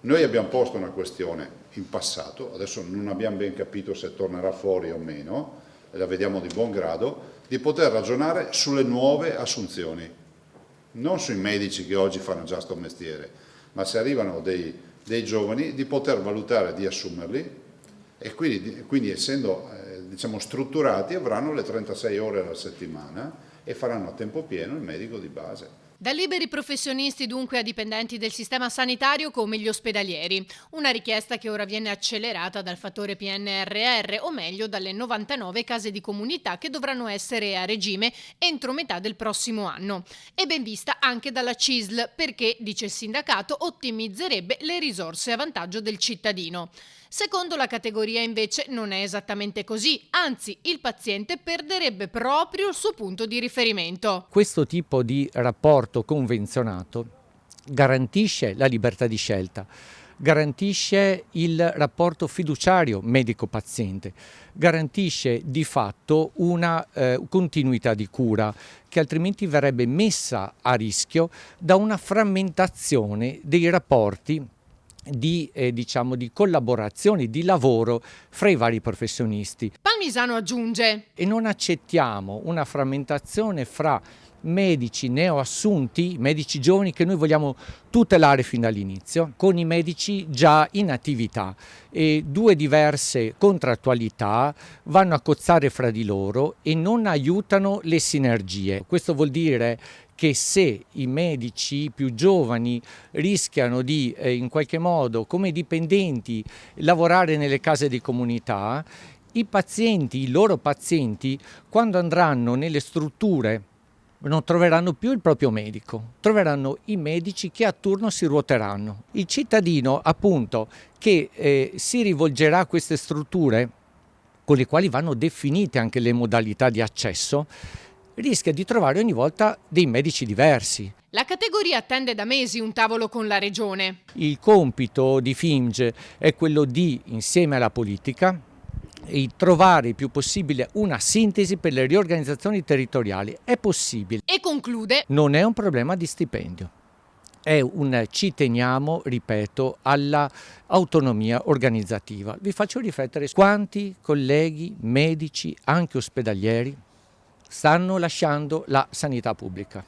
Noi abbiamo posto una questione in passato, adesso non abbiamo ben capito se tornerà fuori o meno, e la vediamo di buon grado, di poter ragionare sulle nuove assunzioni, non sui medici che oggi fanno già sto mestiere, ma se arrivano dei giovani di poter valutare di assumerli e quindi essendo diciamo, strutturati avranno le 36 ore alla settimana e faranno a tempo pieno il medico di base. Da liberi professionisti dunque a dipendenti del sistema sanitario come gli ospedalieri, una richiesta che ora viene accelerata dal fattore PNRR, o meglio dalle 99 case di comunità che dovranno essere a regime entro metà del prossimo anno. E ben vista anche dalla CISL perché, dice il sindacato, ottimizzerebbe le risorse a vantaggio del cittadino. Secondo la categoria invece non è esattamente così, anzi il paziente perderebbe proprio il suo punto di riferimento. Questo tipo di rapporto convenzionato garantisce la libertà di scelta, garantisce il rapporto fiduciario medico-paziente, garantisce di fatto una continuità di cura che altrimenti verrebbe messa a rischio da una frammentazione dei rapporti di collaborazione, di lavoro fra i vari professionisti. Palmisano aggiunge: E non accettiamo una frammentazione fra medici neoassunti, medici giovani che noi vogliamo tutelare fin dall'inizio, con i medici già in attività, e due diverse contrattualità vanno a cozzare fra di loro e non aiutano le sinergie. Questo vuol dire che se i medici più giovani rischiano di in qualche modo come dipendenti lavorare nelle case di comunità, i loro pazienti, quando andranno nelle strutture non troveranno più il proprio medico, troveranno i medici che a turno si ruoteranno. Il cittadino appunto che si rivolgerà a queste strutture, con le quali vanno definite anche le modalità di accesso, rischia di trovare ogni volta dei medici diversi. La categoria attende da mesi un tavolo con la regione. Il compito di FIMG è quello di, insieme alla politica, trovare il più possibile una sintesi per le riorganizzazioni territoriali. È possibile. E conclude: non è un problema di stipendio. Ci teniamo, ripeto, alla autonomia organizzativa. Vi faccio riflettere quanti colleghi medici, anche ospedalieri, stanno lasciando la sanità pubblica.